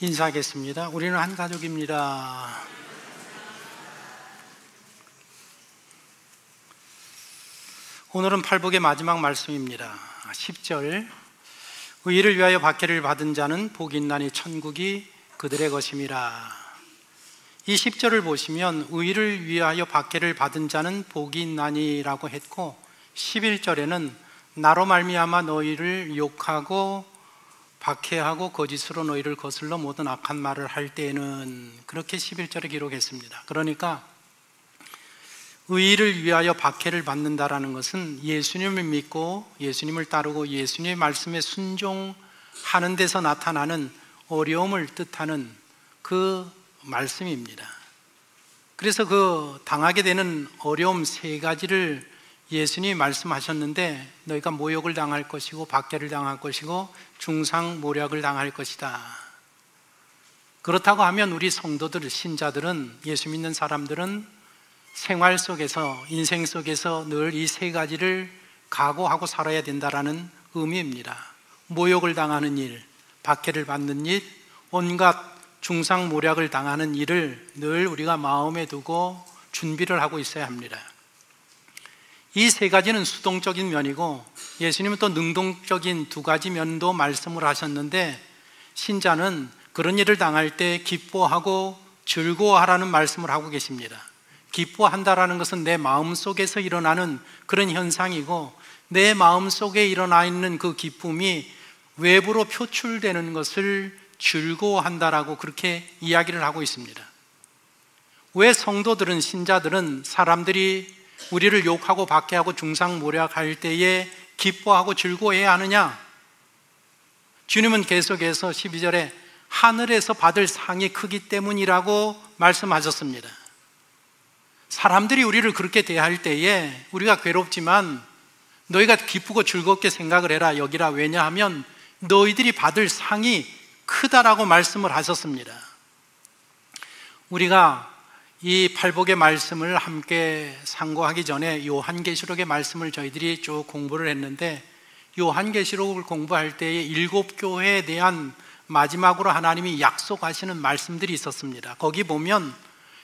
인사하겠습니다. 우리는 한 가족입니다. 오늘은 팔복의 마지막 말씀입니다. 10절, 의를 위하여 박해를 받은 자는 복이 있나니 천국이 그들의 것임이라. 이 10절을 보시면 의를 위하여 박해를 받은 자는 복이 있나니라고 했고, 11절에는 나로 말미암아 너희를 욕하고 박해하고 거짓으로 너희를 거슬러 모든 악한 말을 할 때에는, 그렇게 11절에 기록했습니다. 그러니까 의를 위하여 박해를 받는다라는 것은 예수님을 믿고 예수님을 따르고 예수님의 말씀에 순종하는 데서 나타나는 어려움을 뜻하는 그 말씀입니다. 그래서 그 당하게 되는 어려움 세 가지를 예수님이 말씀하셨는데, 너희가 모욕을 당할 것이고 박해를 당할 것이고 중상모략을 당할 것이다. 그렇다고 하면 우리 성도들, 신자들은, 예수 믿는 사람들은 생활 속에서, 인생 속에서 늘 이 세 가지를 각오하고 살아야 된다라는 의미입니다. 모욕을 당하는 일, 박해를 받는 일, 온갖 중상모략을 당하는 일을 늘 우리가 마음에 두고 준비를 하고 있어야 합니다. 이 세 가지는 수동적인 면이고, 예수님은 또 능동적인 두 가지 면도 말씀을 하셨는데, 신자는 그런 일을 당할 때 기뻐하고 즐거워하라는 말씀을 하고 계십니다. 기뻐한다라는 것은 내 마음속에서 일어나는 그런 현상이고, 내 마음속에 일어나 있는 그 기쁨이 외부로 표출되는 것을 즐거워한다라고 그렇게 이야기를 하고 있습니다. 왜 성도들은, 신자들은 사람들이 우리를 욕하고 박해하고 중상모략할 때에 기뻐하고 즐거워해야 하느냐? 주님은 계속해서 12절에 하늘에서 받을 상이 크기 때문이라고 말씀하셨습니다. 사람들이 우리를 그렇게 대할 때에 우리가 괴롭지만 너희가 기쁘고 즐겁게 생각을 해라, 여기라. 왜냐하면 너희들이 받을 상이 크다라고 말씀을 하셨습니다. 우리가 이 팔복의 말씀을 함께 상고하기 전에 요한계시록의 말씀을 저희들이 쭉 공부를 했는데, 요한계시록을 공부할 때에 7 교회에 대한 마지막으로 하나님이 약속하시는 말씀들이 있었습니다. 거기 보면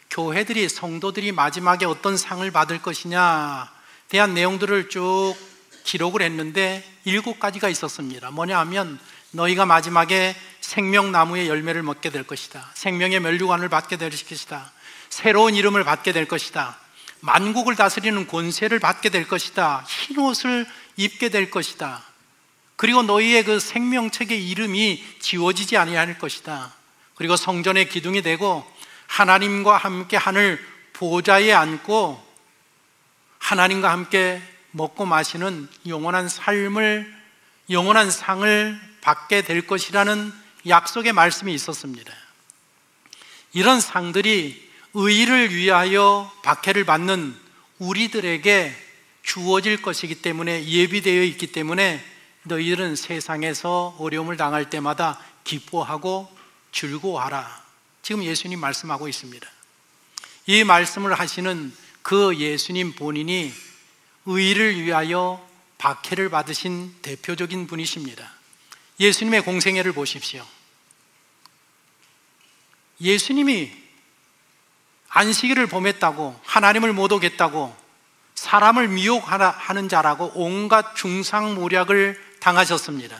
교회들이, 성도들이 마지막에 어떤 상을 받을 것이냐 대한 내용들을 쭉 기록을 했는데 7가지가 있었습니다. 뭐냐 하면, 너희가 마지막에 생명나무의 열매를 먹게 될 것이다. 생명의 면류관을 받게 될 것이다. 새로운 이름을 받게 될 것이다. 만국을 다스리는 권세를 받게 될 것이다. 흰 옷을 입게 될 것이다. 그리고 너희의 그 생명책의 이름이 지워지지 아니할 것이다. 그리고 성전의 기둥이 되고 하나님과 함께 하늘 보좌에 앉고 하나님과 함께 먹고 마시는 영원한 삶을, 영원한 상을 받게 될 것이라는 약속의 말씀이 있었습니다. 이런 상들이 의를 위하여 박해를 받는 우리들에게 주어질 것이기 때문에, 예비되어 있기 때문에 너희들은 세상에서 어려움을 당할 때마다 기뻐하고 즐거워하라. 지금 예수님 말씀하고 있습니다. 이 말씀을 하시는 그 예수님 본인이 의를 위하여 박해를 받으신 대표적인 분이십니다. 예수님의 공생애를 보십시오. 예수님이 안식일을 범했다고, 하나님을 못 오겠다고, 사람을 미혹하는 자라고 온갖 중상모략을 당하셨습니다.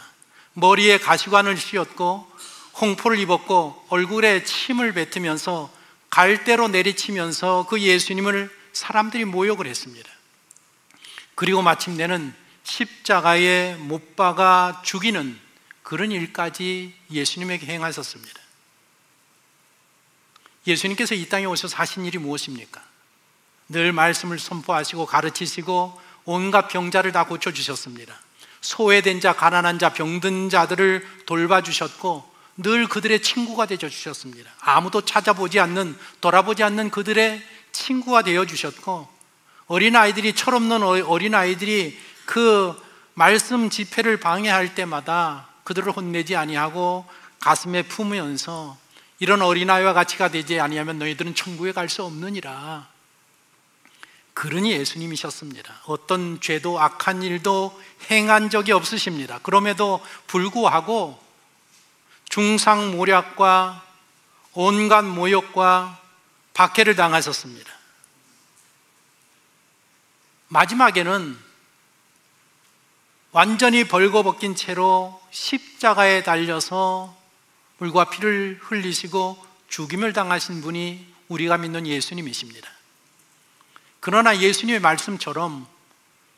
머리에 가시관을 씌웠고 홍포를 입었고 얼굴에 침을 뱉으면서 갈대로 내리치면서 그 예수님을 사람들이 모욕을 했습니다. 그리고 마침내는 십자가에 못 박아 죽이는 그런 일까지 예수님에게 행하셨습니다. 예수님께서 이 땅에 오셔서 하신 일이 무엇입니까? 늘 말씀을 선포하시고 가르치시고 온갖 병자를 다 고쳐주셨습니다. 소외된 자, 가난한 자, 병든 자들을 돌봐주셨고 늘 그들의 친구가 되어주셨습니다. 아무도 찾아보지 않는, 돌아보지 않는 그들의 친구가 되어주셨고, 어린아이들이, 철없는 어린아이들이 그 말씀 집회를 방해할 때마다 그들을 혼내지 아니하고 가슴에 품으면서, 이런 어린아이와 같이가 되지 아니하면 너희들은 천국에 갈 수 없느니라. 그러니 예수님이셨습니다. 어떤 죄도 악한 일도 행한 적이 없으십니다. 그럼에도 불구하고 중상모략과 온갖 모욕과 박해를 당하셨습니다. 마지막에는 완전히 벌거벗긴 채로 십자가에 달려서 물과 피를 흘리시고 죽임을 당하신 분이 우리가 믿는 예수님이십니다. 그러나 예수님의 말씀처럼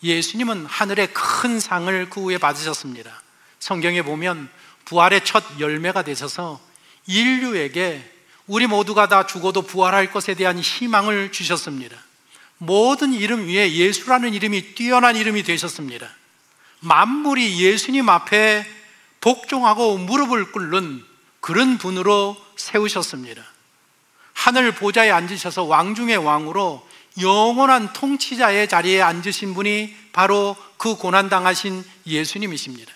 예수님은 하늘의 큰 상을 그 후에 받으셨습니다. 성경에 보면 부활의 첫 열매가 되셔서 인류에게 우리 모두가 다 죽어도 부활할 것에 대한 희망을 주셨습니다. 모든 이름 위에 예수라는 이름이 뛰어난 이름이 되셨습니다. 만물이 예수님 앞에 복종하고 무릎을 꿇는 그런 분으로 세우셨습니다. 하늘 보좌에 앉으셔서 왕 중의 왕으로 영원한 통치자의 자리에 앉으신 분이 바로 그 고난당하신 예수님이십니다.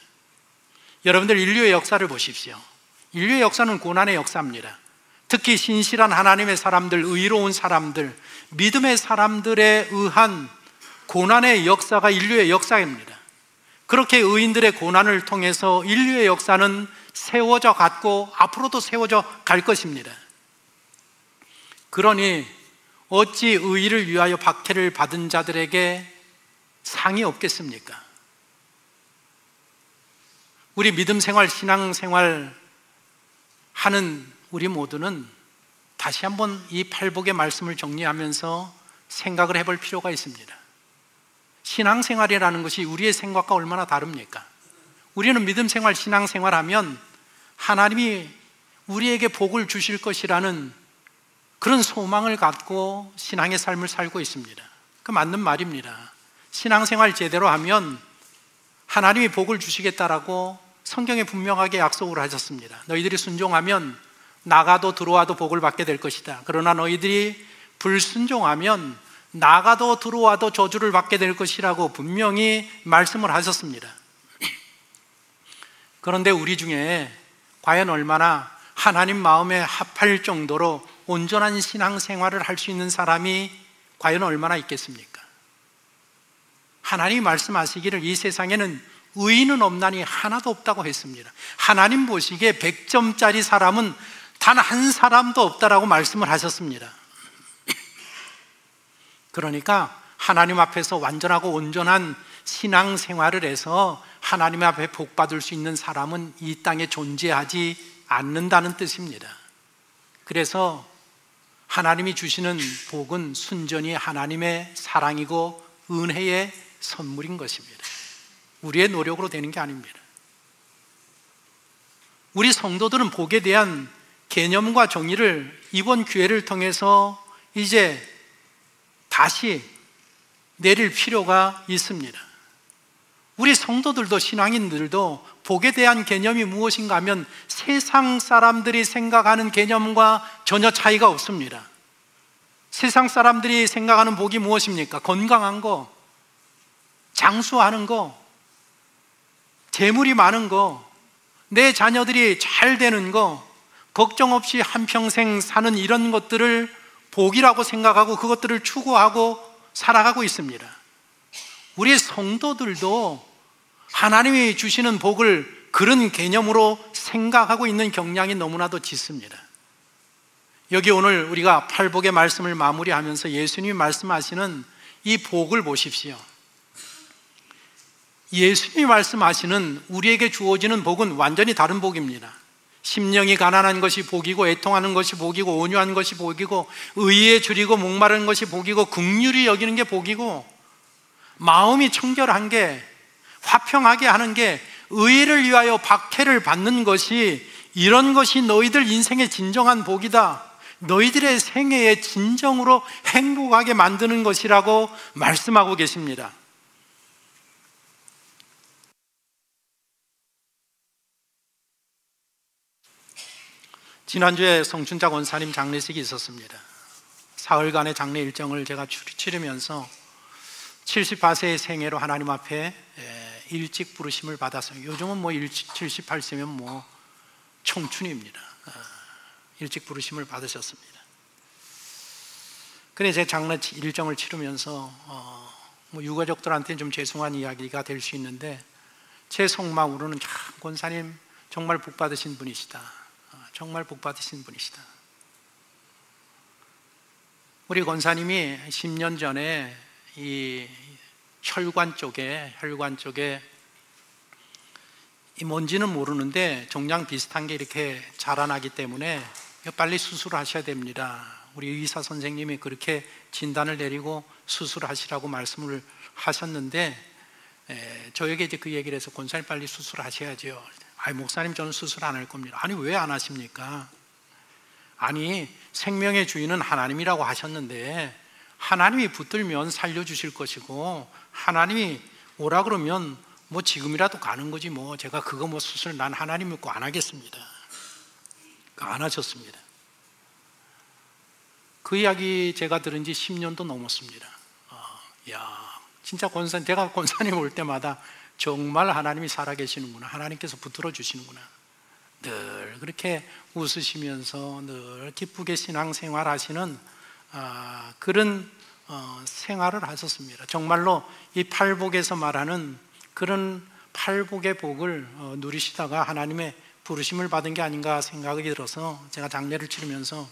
여러분들 인류의 역사를 보십시오. 인류의 역사는 고난의 역사입니다. 특히 신실한 하나님의 사람들, 의로운 사람들, 믿음의 사람들에 의한 고난의 역사가 인류의 역사입니다. 그렇게 의인들의 고난을 통해서 인류의 역사는 세워져 갔고 앞으로도 세워져 갈 것입니다. 그러니 어찌 의의를 위하여 박해를 받은 자들에게 상이 없겠습니까? 우리 믿음 생활, 신앙 생활 하는 우리 모두는 다시 한번 이 팔복의 말씀을 정리하면서 생각을 해볼 필요가 있습니다. 신앙생활이라는 것이 우리의 생각과 얼마나 다릅니까? 우리는 믿음 생활, 신앙 생활하면 하나님이 우리에게 복을 주실 것이라는 그런 소망을 갖고 신앙의 삶을 살고 있습니다. 그 맞는 말입니다. 신앙생활 제대로 하면 하나님이 복을 주시겠다라고 성경에 분명하게 약속을 하셨습니다. 너희들이 순종하면 나가도 들어와도 복을 받게 될 것이다. 그러나 너희들이 불순종하면 나가도 들어와도 저주를 받게 될 것이라고 분명히 말씀을 하셨습니다. 그런데 우리 중에 과연 얼마나 하나님 마음에 합할 정도로 온전한 신앙생활을 할 수 있는 사람이 과연 얼마나 있겠습니까? 하나님이 말씀하시기를 이 세상에는 의인은 없나니 하나도 없다고 했습니다. 하나님 보시기에 100점짜리 사람은 단 한 사람도 없다라고 말씀을 하셨습니다. 그러니까 하나님 앞에서 완전하고 온전한 신앙생활을 해서 하나님 앞에 복 받을 수 있는 사람은 이 땅에 존재하지 않는다는 뜻입니다. 그래서 하나님이 주시는 복은 순전히 하나님의 사랑이고 은혜의 선물인 것입니다. 우리의 노력으로 되는 게 아닙니다. 우리 성도들은 복에 대한 개념과 정의를 이번 기회를 통해서 이제 다시 내릴 필요가 있습니다. 우리 성도들도, 신앙인들도 복에 대한 개념이 무엇인가 하면 세상 사람들이 생각하는 개념과 전혀 차이가 없습니다. 세상 사람들이 생각하는 복이 무엇입니까? 건강한 거, 장수하는 거, 재물이 많은 거, 내 자녀들이 잘 되는 거, 걱정 없이 한평생 사는 이런 것들을 복이라고 생각하고 그것들을 추구하고 살아가고 있습니다. 우리 성도들도 하나님이 주시는 복을 그런 개념으로 생각하고 있는 경향이 너무나도 짙습니다. 여기 오늘 우리가 팔복의 말씀을 마무리하면서 예수님이 말씀하시는 이 복을 보십시오. 예수님이 말씀하시는 우리에게 주어지는 복은 완전히 다른 복입니다. 심령이 가난한 것이 복이고, 애통하는 것이 복이고, 온유한 것이 복이고, 의에 줄이고 목마른 것이 복이고, 긍휼히 여기는 게 복이고, 마음이 청결한 게, 화평하게 하는 게, 의를 위하여 박해를 받는 것이, 이런 것이 너희들 인생의 진정한 복이다, 너희들의 생애에 진정으로 행복하게 만드는 것이라고 말씀하고 계십니다. 지난주에 성춘자 권사님 장례식이 있었습니다. 사흘간의 장례 일정을 제가 치르면서 78세의 생애로 하나님 앞에 일찍 부르심을 받았어요. 요즘은 78세면 청춘입니다. 일찍 부르심을 받으셨습니다. 근데 제 장례 일정을 치르면서 유가족들한테는 좀 죄송한 이야기가 될 수 있는데 제 속마음으로는 참 권사님 정말 복 받으신 분이시다. 정말 복 받으신 분이시다. 우리 권사님이 10년 전에 이 혈관 쪽에 이 뭔지는 모르는데 종양 비슷한 게 이렇게 자라나기 때문에 빨리 수술하셔야 됩니다. 우리 의사 선생님이 그렇게 진단을 내리고 수술하시라고 말씀을 하셨는데, 저에게 이제 그 얘기를 해서 권사님 빨리 수술하셔야죠. 아니 목사님 저는 수술 안 할 겁니다. 아니 왜 안 하십니까? 아니 생명의 주인은 하나님이라고 하셨는데 하나님이 붙들면 살려주실 것이고 하나님이 오라 그러면 뭐 지금이라도 가는 거지 뭐 제가 그거 뭐 수술 난 하나님 믿고 안 하겠습니다. 안 하셨습니다. 그 이야기 제가 들은 지 10년도 넘었습니다. 진짜 제가 권사님 올 때마다 정말 하나님이 살아계시는구나, 하나님께서 붙들어 주시는구나, 늘 그렇게 웃으시면서 늘 기쁘게 신앙생활 하시는 그런 생활을 하셨습니다. 정말로 이 팔복에서 말하는 그런 팔복의 복을 누리시다가 하나님의 부르심을 받은 게 아닌가 생각이 들어서 제가 장례를 치르면서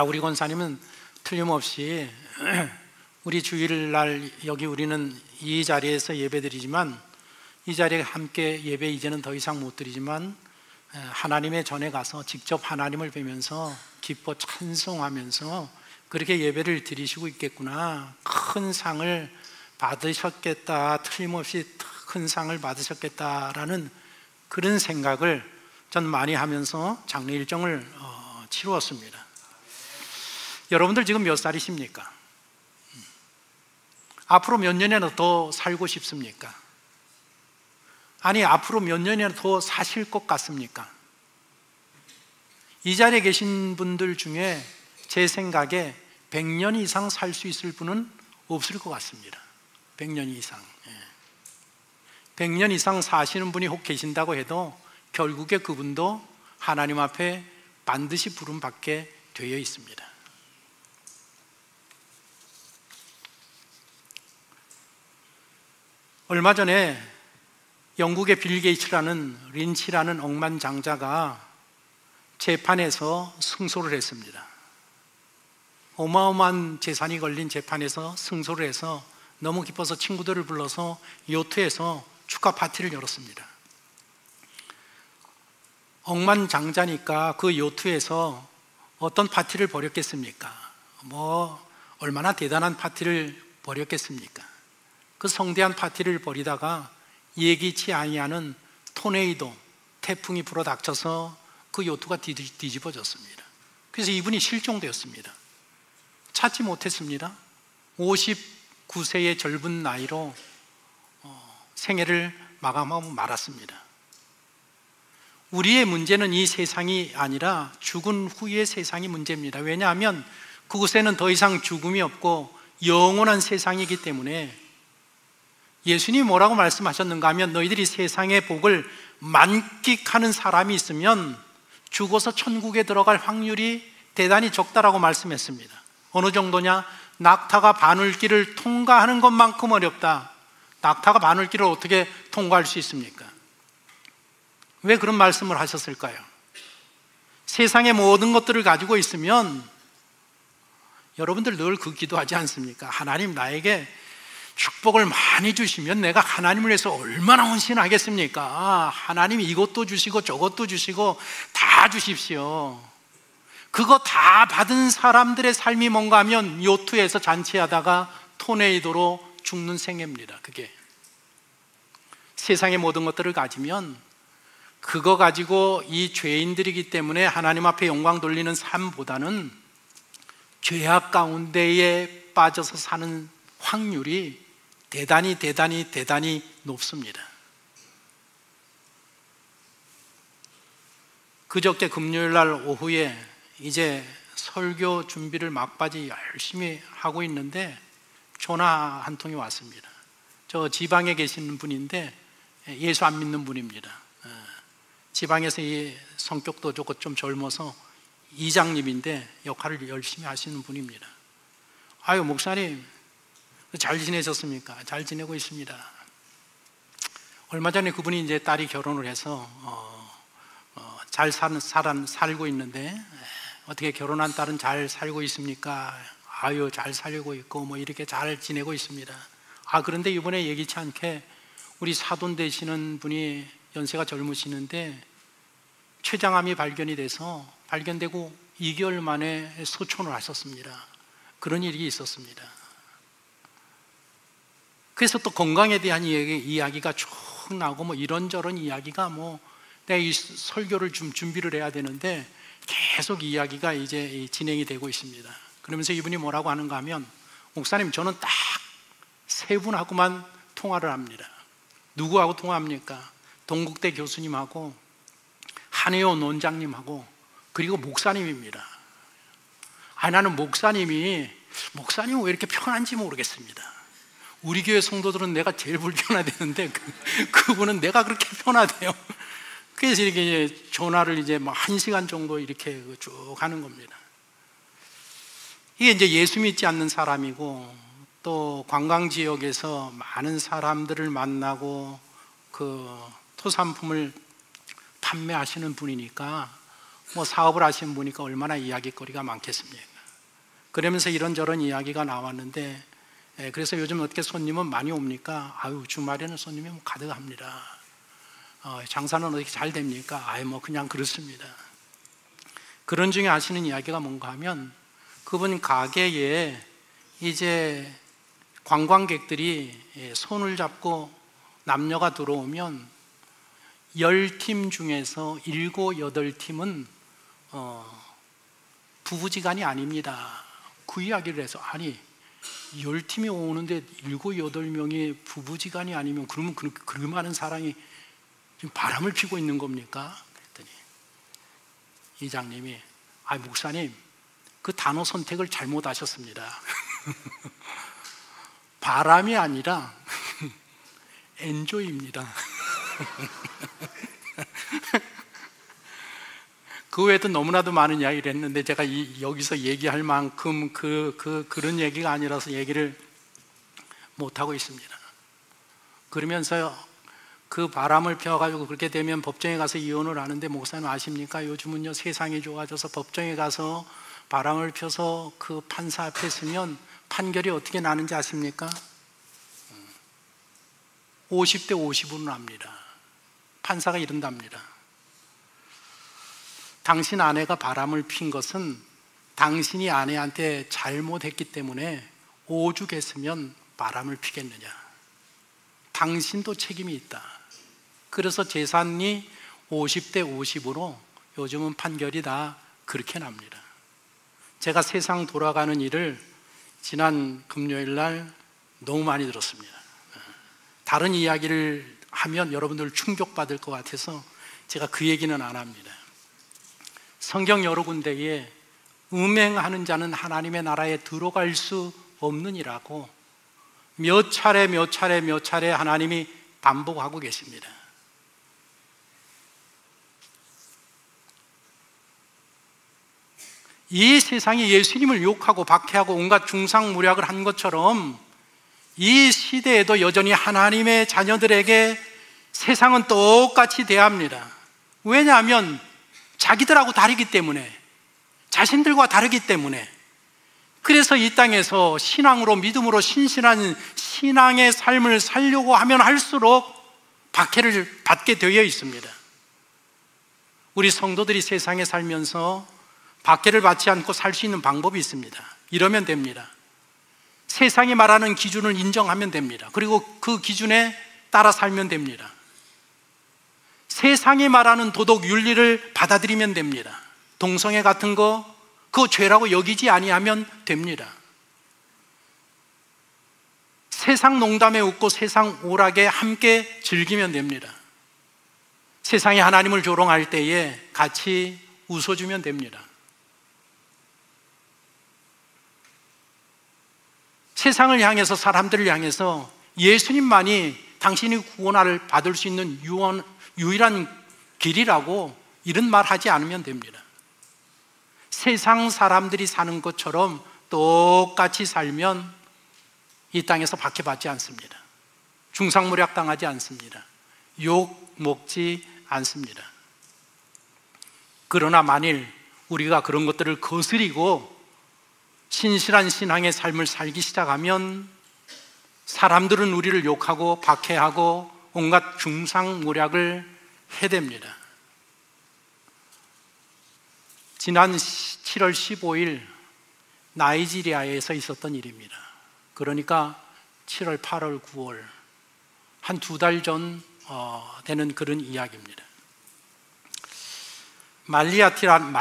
우리 권사님은 틀림없이 우리 주일날 여기 우리는 이 자리에서 예배드리지만 이 자리에 함께 예배 이제는 더 이상 못 드리지만 하나님의 전에 가서 직접 하나님을 뵈면서 기뻐 찬송하면서 그렇게 예배를 드리시고 있겠구나, 큰 상을 받으셨겠다, 틀림없이 큰 상을 받으셨겠다라는 그런 생각을 전 많이 하면서 장례 일정을 치루었습니다. 여러분들 지금 몇 살이십니까? 앞으로 몇 년이나 더 살고 싶습니까? 아니 앞으로 몇 년이나 더 사실 것 같습니까? 이 자리에 계신 분들 중에 제 생각에 100년 이상 살 수 있을 분은 없을 것 같습니다. 100년 이상 100년 이상 사시는 분이 혹 계신다고 해도 결국에 그분도 하나님 앞에 반드시 부름받게 되어 있습니다. 얼마 전에 영국의 빌 게이츠라는 린치라는 억만장자가 재판에서 승소를 했습니다. 어마어마한 재산이 걸린 재판에서 승소를 해서 너무 기뻐서 친구들을 불러서 요트에서 축하 파티를 열었습니다. 억만장자니까 그 요트에서 어떤 파티를 벌였겠습니까? 얼마나 대단한 파티를 벌였겠습니까? 그 성대한 파티를 벌이다가 예기치 아니하는 토네이도, 태풍이 불어닥쳐서 그 요트가 뒤집어졌습니다. 그래서 이분이 실종되었습니다. 찾지 못했습니다. 59세의 젊은 나이로 생애를 마감하고 말았습니다. 우리의 문제는 이 세상이 아니라 죽은 후의 세상이 문제입니다. 왜냐하면 그곳에는 더 이상 죽음이 없고 영원한 세상이기 때문에 예수님이 뭐라고 말씀하셨는가 하면 너희들이 세상의 복을 만끽하는 사람이 있으면 죽어서 천국에 들어갈 확률이 대단히 적다라고 말씀했습니다. 어느 정도냐? 낙타가 바늘길을 통과하는 것만큼 어렵다. 낙타가 바늘길을 어떻게 통과할 수 있습니까? 왜 그런 말씀을 하셨을까요? 세상의 모든 것들을 가지고 있으면 여러분들 늘 그 기도하지 않습니까? 하나님 나에게 축복을 많이 주시면 내가 하나님을 위해서 얼마나 헌신하겠습니까? 하나님이 이것도 주시고 저것도 주시고 다 주십시오. 그거 다 받은 사람들의 삶이 뭔가 하면 요트에서 잔치하다가 토네이도로 죽는 생애입니다. 그게 세상의 모든 것들을 가지면 그거 가지고 이 죄인들이기 때문에 하나님 앞에 영광 돌리는 삶보다는 죄악 가운데에 빠져서 사는 확률이 대단히 높습니다. 그저께 금요일 날 오후에 이제 설교 준비를 막바지 열심히 하고 있는데 전화 한 통이 왔습니다. 저 지방에 계시는 분인데 예수 안 믿는 분입니다. 지방에서 이 성격도 좋고 좀 젊어서 이장님인데 역할을 열심히 하시는 분입니다. 아유 목사님 잘 지내셨습니까? 잘 지내고 있습니다. 얼마 전에 그분이 이제 딸이 결혼을 해서 살고 있는데 어떻게 결혼한 딸은 잘 살고 있습니까? 아유, 잘 살고 있고 뭐 이렇게 잘 지내고 있습니다. 그런데 이번에 예기치 않게 우리 사돈 되시는 분이 연세가 젊으시는데 췌장암이 발견되고 2개월 만에 소천을 하셨습니다. 그런 일이 있었습니다. 그래서 또 건강에 대한 이야기가 쭉 나오고 뭐 이런저런 이야기가 내가 이 설교를 좀 준비를 해야 되는데 계속 이야기가 이제 진행이 되고 있습니다. 그러면서 이분이 뭐라고 하는가 하면, 목사님, 저는 딱 3분하고만 통화를 합니다. 누구하고 통화합니까? 동국대 교수님하고 한의원 원장님하고 그리고 목사님입니다. 나는 목사님이 왜 이렇게 편한지 모르겠습니다. 우리 교회 성도들은 내가 제일 불편하대는데 그분은 내가 그렇게 편하대요. 그래서 이렇게 전화를 이제 1시간 정도 이렇게 쭉 하는 겁니다. 이게 이제 예수 믿지 않는 사람이고 또 관광 지역에서 많은 사람들을 만나고 그 토산품을 판매하시는 분이니까 사업을 하시는 분이니까 얼마나 이야기거리가 많겠습니까? 그러면서 이런저런 이야기가 나왔는데, 그래서 요즘 어떻게 손님은 많이 옵니까? 주말에는 손님이 가득합니다. 장사는 어떻게 잘 됩니까? 그냥 그렇습니다. 그런 중에 하시는 이야기가 뭔가 하면, 그분 가게에 이제 관광객들이 손을 잡고 남녀가 들어오면 10팀 중에서 7, 8팀은 부부지간이 아닙니다. 그 이야기를 해서, 10팀이 오는데 7, 8명이 부부지간이 아니면 그러면 그 많은 사람이 지금 바람을 피고 있는 겁니까? 그랬더니 이장님이, 목사님, 그 단어 선택을 잘못하셨습니다. 바람이 아니라 엔조이입니다. 그 외에도 너무나도 많은 이야기를 했는데 제가 여기서 얘기할 만큼 그런 얘기가 아니라서 얘기를 못하고 있습니다. 그러면서 그 바람을 펴가지고 그렇게 되면 법정에 가서 이혼을 하는데, 목사님 아십니까? 요즘은요 세상이 좋아져서 법정에 가서 바람을 펴서 그 판사 앞에 서면 판결이 어떻게 나는지 아십니까? 50대 50으로 납니다. 판사가 이른답니다. 당신 아내가 바람을 핀 것은 당신이 아내한테 잘못했기 때문에 오죽했으면 바람을 피겠느냐. 당신도 책임이 있다. 그래서 재산이 50대 50으로 요즘은 판결이 다 그렇게 납니다. 제가 세상 돌아가는 일을 지난 금요일 날 너무 많이 들었습니다. 다른 이야기를 하면 여러분들 충격받을 것 같아서 제가 그 얘기는 안 합니다. 성경 여러 군데에 음행하는 자는 하나님의 나라에 들어갈 수 없느니라고 몇 차례 하나님이 반복하고 계십니다. 이 세상이 예수님을 욕하고 박해하고 온갖 중상모략을 한 것처럼 이 시대에도 여전히 하나님의 자녀들에게 세상은 똑같이 대합니다. 왜냐하면 자기들하고 다르기 때문에, 자신들과 다르기 때문에. 그래서 이 땅에서 신앙으로, 믿음으로 신실한 신앙의 삶을 살려고 하면 할수록 박해를 받게 되어 있습니다. 우리 성도들이 세상에 살면서 박해를 받지 않고 살 수 있는 방법이 있습니다. 이러면 됩니다. 세상이 말하는 기준을 인정하면 됩니다. 그리고 그 기준에 따라 살면 됩니다. 세상이 말하는 도덕 윤리를 받아들이면 됩니다. 동성애 같은 거 그거 죄라고 여기지 아니하면 됩니다. 세상 농담에 웃고 세상 오락에 함께 즐기면 됩니다. 세상이 하나님을 조롱할 때에 같이 웃어주면 됩니다. 세상을 향해서, 사람들을 향해서 예수님만이 당신이 구원을 받을 수 있는 유일한 길이라고 이런 말 하지 않으면 됩니다. 세상 사람들이 사는 것처럼 똑같이 살면 이 땅에서 박해받지 않습니다. 중상모략 당하지 않습니다. 욕 먹지 않습니다. 그러나 만일 우리가 그런 것들을 거스리고 신실한 신앙의 삶을 살기 시작하면 사람들은 우리를 욕하고 박해하고 온갖 중상모략을 해댑니다. 지난 7월 15일 나이지리아에서 있었던 일입니다. 그러니까 7월, 8월, 9월 한 2달 전 되는 그런 이야기입니다. 말리아티라는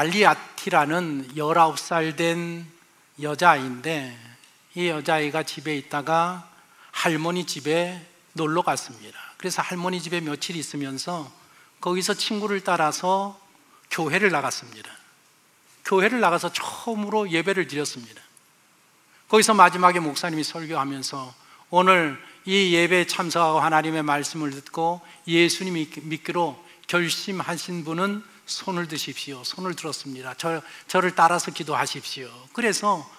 19살 된 여자아이인데, 이 여자아이가 집에 있다가 할머니 집에 놀러 갔습니다. 그래서 할머니 집에 며칠 있으면서 거기서 친구를 따라서 교회를 나갔습니다. 교회를 나가서 처음으로 예배를 드렸습니다. 거기서 마지막에 목사님이 설교하면서 오늘 이 예배에 참석하고 하나님의 말씀을 듣고 예수님 믿기로 결심하신 분은 손을 드십시오. 손을 들었습니다. 저를 따라서 기도하십시오. 그래서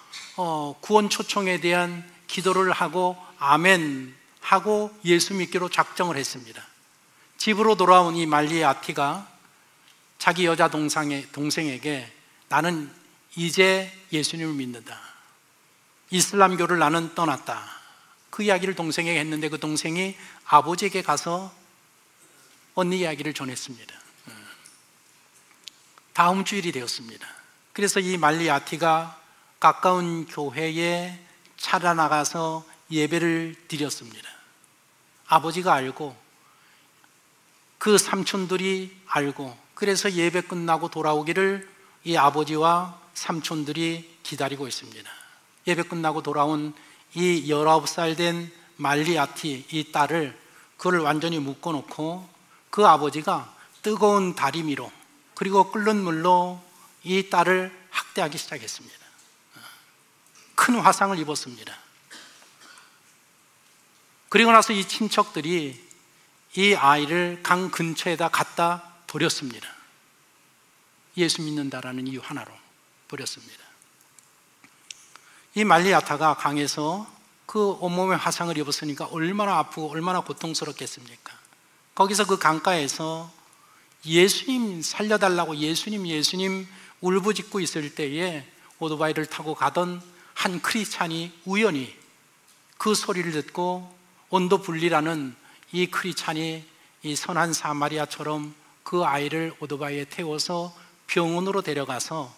구원 초청에 대한 기도를 하고 아멘 하고 예수 믿기로 작정을 했습니다. 집으로 돌아온 이 말리아티가 자기 여자 동생에게 나는 이제 예수님을 믿는다. 이슬람교를 나는 떠났다. 그 이야기를 동생에게 했는데 그 동생이 아버지에게 가서 언니 이야기를 전했습니다. 다음 주일이 되었습니다. 그래서 이 말리아티가 가까운 교회에 찾아나가서 예배를 드렸습니다. 아버지가 알고 그 삼촌들이 알고 그래서 예배 끝나고 돌아오기를 이 아버지와 삼촌들이 기다리고 있습니다. 예배 끝나고 돌아온 이 19살 된 말리아티 이 딸을 그를 완전히 묶어놓고 그 아버지가 뜨거운 다리미로 그리고 끓는 물로 이 딸을 학대하기 시작했습니다. 큰 화상을 입었습니다. 그리고 나서 이 친척들이 이 아이를 강 근처에다 갖다 버렸습니다. 예수 믿는다라는 이유 하나로 버렸습니다. 이 말리아타가 강에서 그 온몸에 화상을 입었으니까 얼마나 아프고 얼마나 고통스럽겠습니까? 거기서 그 강가에서 예수님 살려달라고 예수님 울부짖고 있을 때에 오토바이를 타고 가던 한 크리스찬이 우연히 그 소리를 듣고 온도분리라는 이 크리스찬이 이 선한 사마리아처럼 그 아이를 오토바이에 태워서 병원으로 데려가서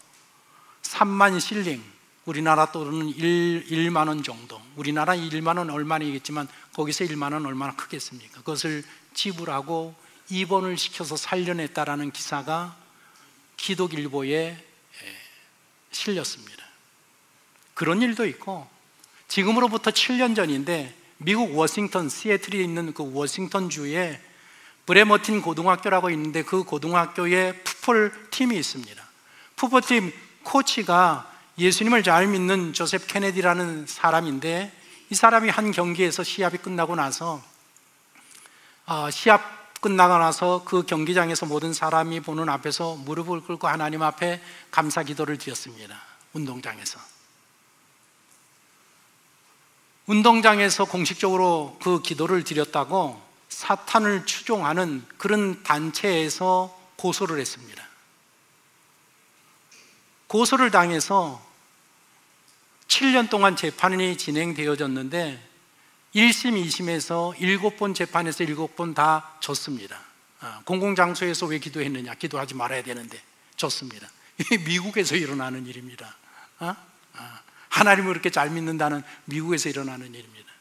3만 실링, 우리나라 돈은 1만 원 정도, 우리나라 1만 원 얼마이겠지만 거기서 1만 원 얼마나 크겠습니까? 그것을 지불하고 입원을 시켜서 살려냈다라는 기사가 기독일보에 실렸습니다. 그런 일도 있고, 지금으로부터 7년 전인데 미국 워싱턴, 시애틀에 있는 그 워싱턴주에 브레머틴 고등학교라고 있는데 그 고등학교에 풋볼 팀이 있습니다. 풋볼팀 코치가 예수님을 잘 믿는 조셉 케네디라는 사람인데, 이 사람이 한 경기에서 시합이 끝나고 나서 그 경기장에서 모든 사람이 보는 앞에서 무릎을 꿇고 하나님 앞에 감사 기도를 드렸습니다. 운동장에서 공식적으로 그 기도를 드렸다고 사탄을 추종하는 그런 단체에서 고소를 했습니다. 고소를 당해서 7년 동안 재판이 진행되어졌는데 1심, 2심에서 7번 재판에서 7번 다 졌습니다. 공공장소에서 왜 기도했느냐? 기도하지 말아야 되는데 졌습니다. 이게 미국에서 일어나는 일입니다. 하나님을 그렇게 잘 믿는다는 미국에서 일어나는 일입니다.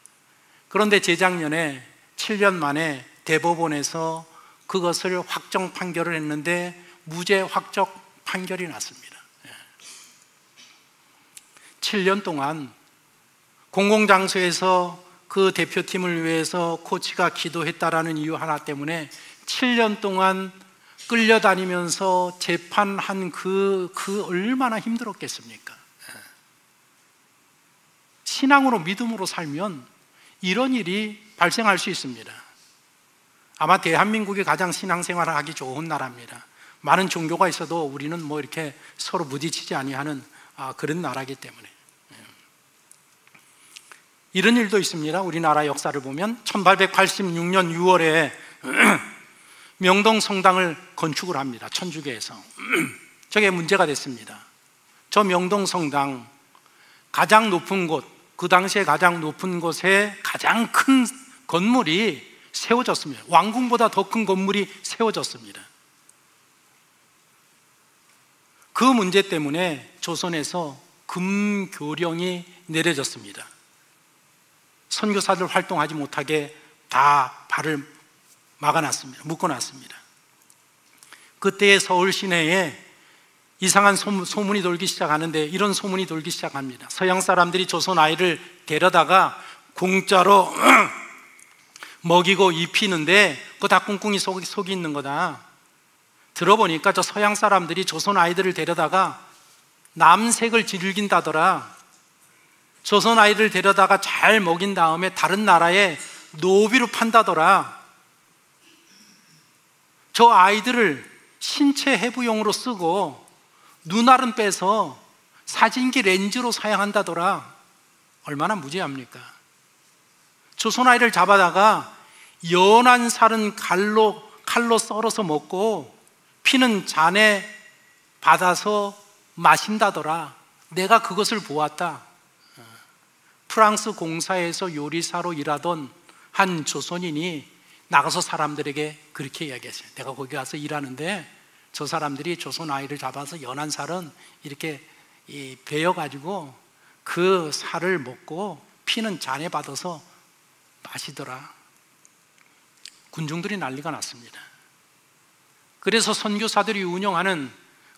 그런데 재작년에 7년 만에 대법원에서 그것을 확정 판결을 했는데 무죄 확정 판결이 났습니다. 7년 동안 공공장소에서 그 대표팀을 위해서 코치가 기도했다라는 이유 하나 때문에 7년 동안 끌려다니면서 재판한 그 얼마나 힘들었겠습니까? 신앙으로 믿음으로 살면 이런 일이 발생할 수 있습니다. 아마 대한민국이 가장 신앙생활을 하기 좋은 나라입니다. 많은 종교가 있어도 우리는 뭐 이렇게 서로 부딪히지 아니하는 그런 나라이기 때문에. 이런 일도 있습니다. 우리나라 역사를 보면 1886년 6월에 명동 성당을 건축을 합니다. 천주교에서. 저게 문제가 됐습니다. 저 명동 성당 가장 높은 곳, 그 당시에 가장 높은 곳에 가장 큰 건물이 세워졌습니다. 왕궁보다 더 큰 건물이 세워졌습니다. 그 문제 때문에 조선에서 금교령이 내려졌습니다. 선교사들 활동하지 못하게 다 발을 막아놨습니다. 묶어놨습니다. 그때의 서울 시내에 이상한 소문이 돌기 시작하는데, 이런 소문이 돌기 시작합니다. 서양 사람들이 조선 아이를 데려다가 공짜로 먹이고 입히는데 그거 다 꿍꿍이 속이 있는 거다. 들어보니까 저 서양 사람들이 조선 아이들을 데려다가 남색을 즐긴다더라. 조선 아이를 데려다가 잘 먹인 다음에 다른 나라에 노비로 판다더라. 저 아이들을 신체 해부용으로 쓰고 눈알은 빼서 사진기 렌즈로 사용한다더라. 얼마나 무지합니까? 조선 아이를 잡아다가 연한 살은 칼로 썰어서 먹고 피는 잔에 받아서 마신다더라. 내가 그것을 보았다. 프랑스 공사에서 요리사로 일하던 한 조선인이 나가서 사람들에게 그렇게 이야기했어요. 내가 거기 가서 일하는데 저 사람들이 조선 아이를 잡아서 연한 살은 이렇게 베어가지고 그 살을 먹고 피는 잔에 받아서 마시더라. 군중들이 난리가 났습니다. 그래서 선교사들이 운영하는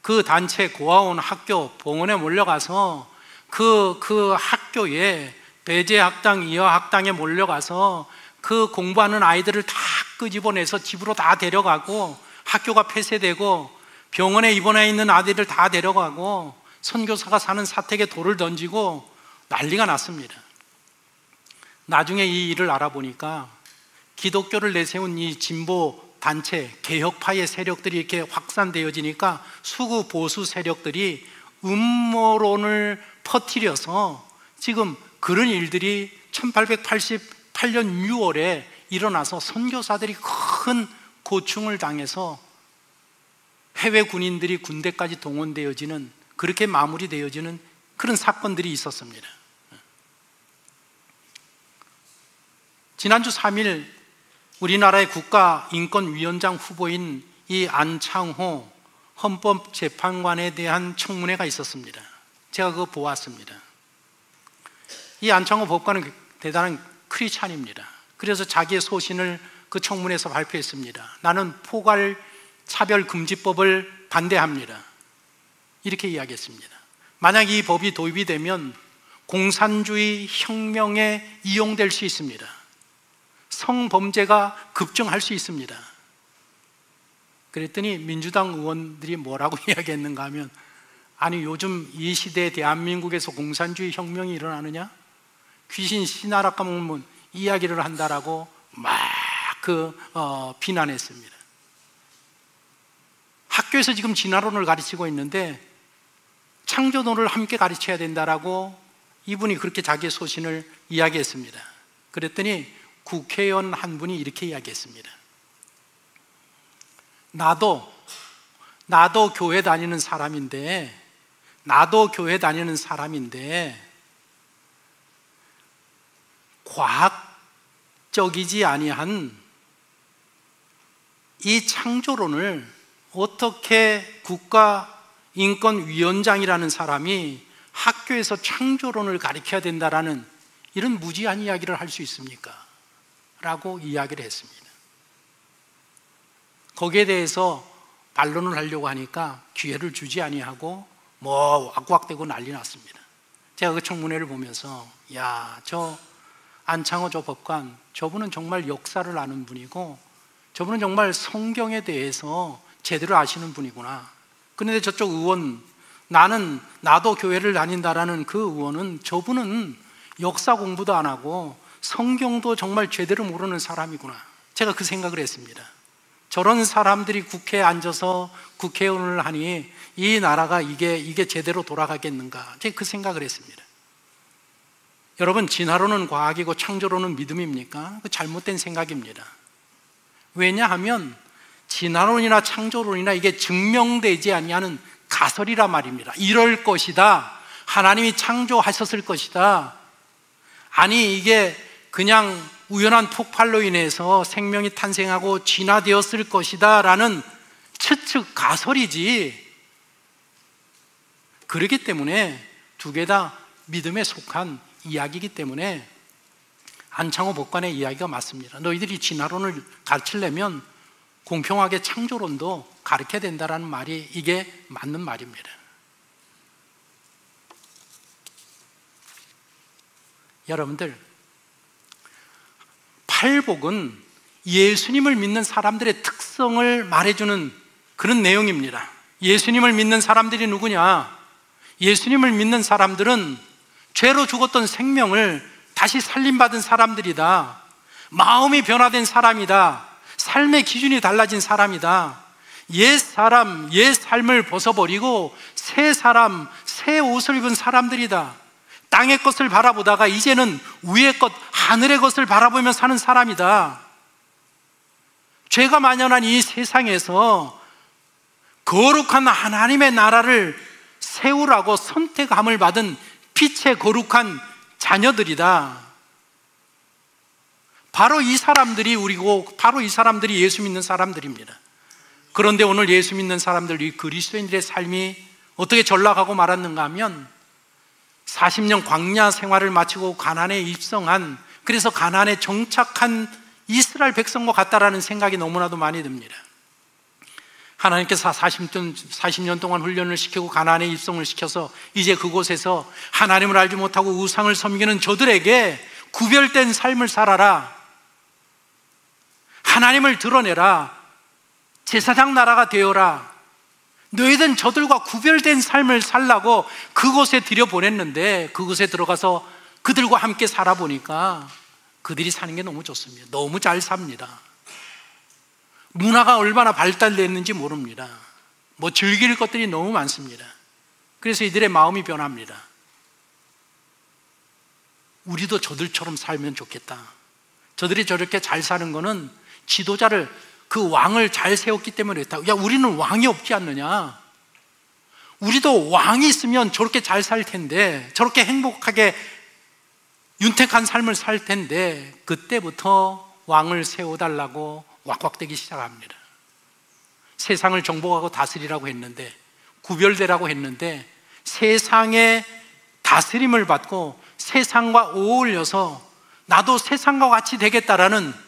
그 단체 고아원 학교 봉원에 몰려가서 그 학교에 배제학당, 이화학당에 몰려가서 그 공부하는 아이들을 다 끄집어내서 집으로 다 데려가고, 학교가 폐쇄되고 병원에 입원해 있는 아이들을 다 데려가고 선교사가 사는 사택에 돌을 던지고 난리가 났습니다. 나중에 이 일을 알아보니까 기독교를 내세운 이 진보 단체, 개혁파의 세력들이 이렇게 확산되어지니까 수구 보수 세력들이 음모론을 퍼뜨려서 지금 그런 일들이 1888년 6월에 일어나서 선교사들이 큰 고충을 당해서 해외 군인들이 군대까지 동원되어지는, 그렇게 마무리되어지는 그런 사건들이 있었습니다. 지난주 3일 우리나라의 국가인권위원장 후보인 이 안창호 헌법재판관에 대한 청문회가 있었습니다. 제가 그거 보았습니다. 이 안창호 법관은 대단한 크리스찬입니다. 그래서 자기의 소신을 그 청문회에서 발표했습니다. 나는 포괄차별금지법을 반대합니다. 이렇게 이야기했습니다. 만약 이 법이 도입이 되면 공산주의 혁명에 이용될 수 있습니다. 성범죄가 급증할 수 있습니다. 그랬더니 민주당 의원들이 뭐라고 이야기했는가 하면, 아니 요즘 이 시대 대한민국에서 공산주의 혁명이 일어나느냐? 귀신 씨나라 까먹으면 이야기를 한다라고 막 비난했습니다. 학교에서 지금 진화론을 가르치고 있는데 창조론을 함께 가르쳐야 된다라고 이분이 그렇게 자기의 소신을 이야기했습니다. 그랬더니 국회의원 한 분이 이렇게 이야기했습니다. 나도 교회 다니는 사람인데 과학적이지 아니한 이 창조론을 어떻게 국가인권위원장이라는 사람이 학교에서 창조론을 가르쳐야 된다라는 이런 무지한 이야기를 할 수 있습니까? 라고 이야기를 했습니다. 거기에 대해서 반론을 하려고 하니까 기회를 주지 아니하고 왁왁대고 난리 났습니다. 제가 그 청문회를 보면서 저 안창호 저 법관, 저분은 정말 역사를 아는 분이고 저분은 정말 성경에 대해서 제대로 아시는 분이구나. 그런데 저쪽 의원, 나도 교회를 다닌다라는 그 의원은, 저분은 역사 공부도 안 하고 성경도 정말 제대로 모르는 사람이구나. 제가 그 생각을 했습니다. 저런 사람들이 국회에 앉아서 국회의원을 하니 이 나라가 이게 제대로 돌아가겠는가. 제가 그 생각을 했습니다. 여러분, 진화론은 과학이고 창조론은 믿음입니까? 그 잘못된 생각입니다. 왜냐하면 진화론이나 창조론이나 이게 증명되지 아니하는 가설이란 말입니다. 이럴 것이다. 하나님이 창조하셨을 것이다. 아니, 이게 그냥 우연한 폭발로 인해서 생명이 탄생하고 진화되었을 것이다 라는 추측 가설이지. 그렇기 때문에 두 개 다 믿음에 속한 이야기이기 때문에 안창호 법관의 이야기가 맞습니다. 너희들이 진화론을 가르치려면 공평하게 창조론도 가르쳐야 된다는 말이 이게 맞는 말입니다. 여러분들, 팔복은 예수님을 믿는 사람들의 특성을 말해주는 그런 내용입니다. 예수님을 믿는 사람들이 누구냐? 예수님을 믿는 사람들은 죄로 죽었던 생명을 다시 살림받은 사람들이다. 마음이 변화된 사람이다. 삶의 기준이 달라진 사람이다. 옛 사람, 옛 삶을 벗어버리고 새 사람, 새 옷을 입은 사람들이다. 땅의 것을 바라보다가 이제는 위의 것, 하늘의 것을 바라보며 사는 사람이다. 죄가 만연한 이 세상에서 거룩한 하나님의 나라를 세우라고 선택함을 받은 빛의 거룩한 자녀들이다. 바로 이 사람들이 우리고, 바로 이 사람들이 예수 믿는 사람들입니다. 그런데 오늘 예수 믿는 사람들, 이 그리스도인들의 삶이 어떻게 전락하고 말았는가 하면 40년 광야 생활을 마치고 가나안에 입성한, 그래서 가나안에 정착한 이스라엘 백성과 같다라는 생각이 너무나도 많이 듭니다. 하나님께서 40년 동안 훈련을 시키고 가나안에 입성을 시켜서 이제 그곳에서 하나님을 알지 못하고 우상을 섬기는 저들에게 구별된 삶을 살아라, 하나님을 드러내라, 제사장 나라가 되어라, 너희들은 저들과 구별된 삶을 살라고 그곳에 들여보냈는데, 그곳에 들어가서 그들과 함께 살아보니까 그들이 사는 게 너무 좋습니다. 너무 잘 삽니다. 문화가 얼마나 발달됐는지 모릅니다. 뭐 즐길 것들이 너무 많습니다. 그래서 이들의 마음이 변합니다. 우리도 저들처럼 살면 좋겠다. 저들이 저렇게 잘 사는 거는 지도자를, 그 왕을 잘 세웠기 때문에 그렇다. 야, 우리는 왕이 없지 않느냐? 우리도 왕이 있으면 저렇게 잘 살 텐데, 저렇게 행복하게 윤택한 삶을 살 텐데, 그때부터 왕을 세워달라고 왁왁대기 시작합니다. 세상을 정복하고 다스리라고 했는데, 구별되라고 했는데, 세상의 다스림을 받고 세상과 어울려서 나도 세상과 같이 되겠다라는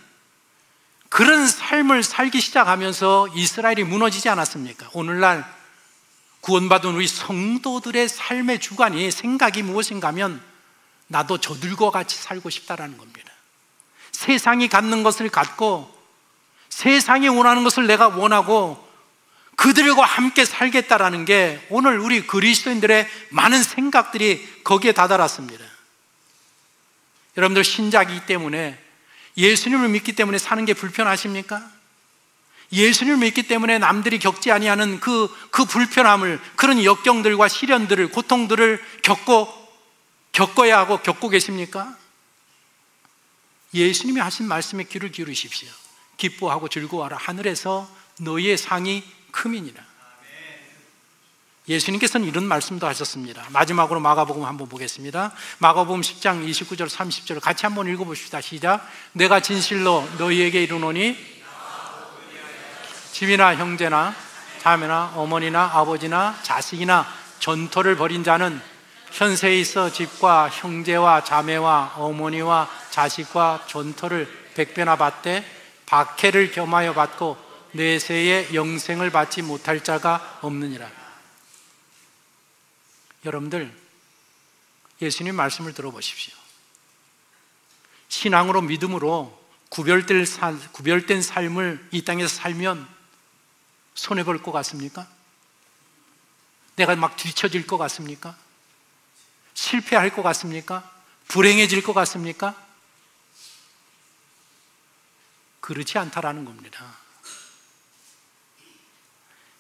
그런 삶을 살기 시작하면서 이스라엘이 무너지지 않았습니까? 오늘날 구원받은 우리 성도들의 삶의 주관이, 생각이 무엇인가 하면 나도 저들과 같이 살고 싶다라는 겁니다. 세상이 갖는 것을 갖고 세상이 원하는 것을 내가 원하고 그들과 함께 살겠다라는 게 오늘 우리 그리스도인들의 많은 생각들이 거기에 다다랐습니다. 여러분들, 신자이기 때문에, 예수님을 믿기 때문에 사는 게 불편하십니까? 예수님을 믿기 때문에 남들이 겪지 아니하는 그 불편함을, 그런 역경들과 시련들을, 고통들을 겪어야 하고 겪고 계십니까? 예수님이 하신 말씀에 귀를 기울이십시오. 기뻐하고 즐거워하라. 하늘에서 너희의 상이 크미니라. 예수님께서는 이런 말씀도 하셨습니다. 마지막으로 마가복음 한번 보겠습니다. 마가복음 10장 29절 30절 같이 한번 읽어봅시다. 시작. 내가 진실로 너희에게 이르노니 집이나 형제나 자매나 어머니나 아버지나 자식이나 전토를 벌인 자는 현세에 있어 집과 형제와 자매와 어머니와 자식과 전토를 100배나 받되 박해를 겸하여 받고 내세에 영생을 받지 못할 자가 없느니라. 여러분들, 예수님 말씀을 들어보십시오. 신앙으로, 믿음으로 구별된 삶을 이 땅에서 살면 손해볼 것 같습니까? 내가 막 뒤처질 것 같습니까? 실패할 것 같습니까? 불행해질 것 같습니까? 그렇지 않다라는 겁니다.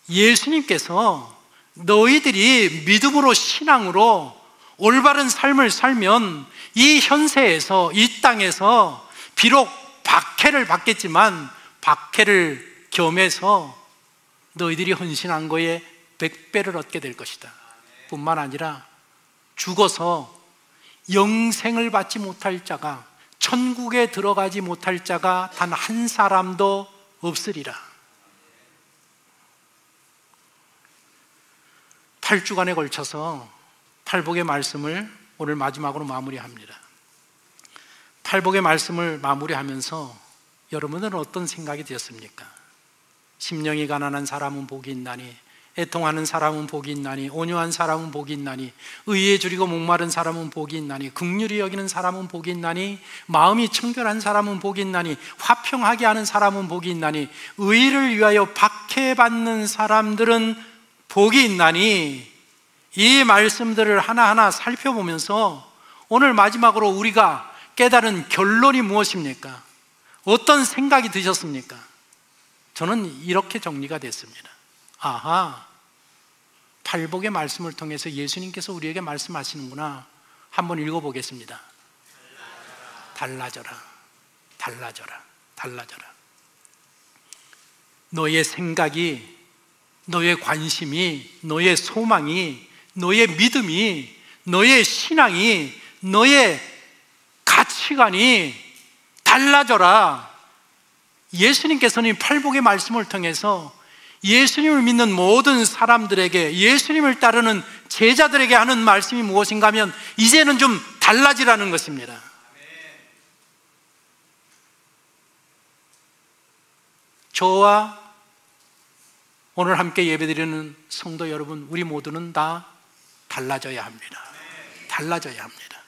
예수님께서 너희들이 믿음으로, 신앙으로 올바른 삶을 살면 이 현세에서, 이 땅에서 비록 박해를 받겠지만 박해를 겸해서 너희들이 헌신한 거에 100배를 얻게 될 것이다. 뿐만 아니라 죽어서 영생을 받지 못할 자가, 천국에 들어가지 못할 자가 단 한 사람도 없으리라. 8주간에 걸쳐서 팔복의 말씀을 오늘 마지막으로 마무리합니다. 팔복의 말씀을 마무리하면서 여러분들은 어떤 생각이 드셨습니까? 심령이 가난한 사람은 복이 있나니, 애통하는 사람은 복이 있나니, 온유한 사람은 복이 있나니, 의에 줄이고 목마른 사람은 복이 있나니, 긍휼히 여기는 사람은 복이 있나니, 마음이 청결한 사람은 복이 있나니, 화평하게 하는 사람은 복이 있나니, 의를 위하여 박해받는 사람들은 복이 있나니, 이 말씀들을 하나하나 살펴보면서 오늘 마지막으로 우리가 깨달은 결론이 무엇입니까? 어떤 생각이 드셨습니까? 저는 이렇게 정리가 됐습니다. 아하, 팔복의 말씀을 통해서 예수님께서 우리에게 말씀하시는구나. 한번 읽어보겠습니다. 달라져라, 달라져라, 달라져라. 너의 생각이, 너의 관심이, 너의 소망이, 너의 믿음이, 너의 신앙이, 너의 가치관이 달라져라. 예수님께서는 팔복의 말씀을 통해서 예수님을 믿는 모든 사람들에게, 예수님을 따르는 제자들에게 하는 말씀이 무엇인가 하면 이제는 좀 달라지라는 것입니다. 저와 오늘 함께 예배드리는 성도 여러분, 우리 모두는 다 달라져야 합니다. 달라져야 합니다.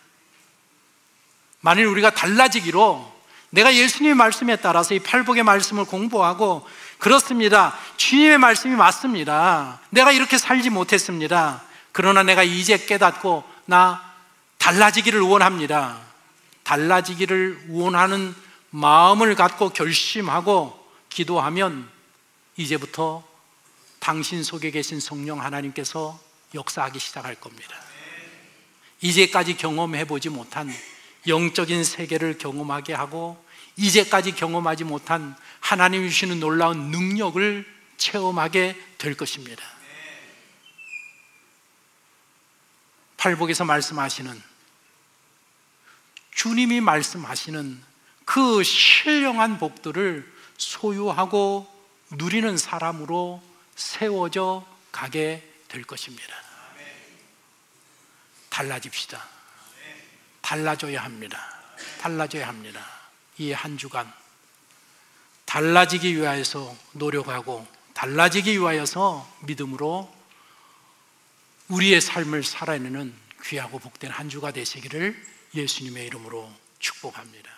만일 우리가 달라지기로, 내가 예수님의 말씀에 따라서 이 팔복의 말씀을 공부하고, 그렇습니다, 주님의 말씀이 맞습니다, 내가 이렇게 살지 못했습니다, 그러나 내가 이제 깨닫고 나 달라지기를 원합니다, 달라지기를 원하는 마음을 갖고 결심하고 기도하면 이제부터 당신 속에 계신 성령 하나님께서 역사하기 시작할 겁니다. 이제까지 경험해보지 못한 영적인 세계를 경험하게 하고, 이제까지 경험하지 못한 하나님이 주시는 놀라운 능력을 체험하게 될 것입니다. 팔복에서 말씀하시는, 주님이 말씀하시는 그 신령한 복들을 소유하고 누리는 사람으로 세워져 가게 될 것입니다. 달라집시다. 달라져야 합니다. 달라져야 합니다. 이 한 주간 달라지기 위하여서 노력하고, 달라지기 위하여서 믿음으로 우리의 삶을 살아내는 귀하고 복된 한 주가 되시기를 예수님의 이름으로 축복합니다.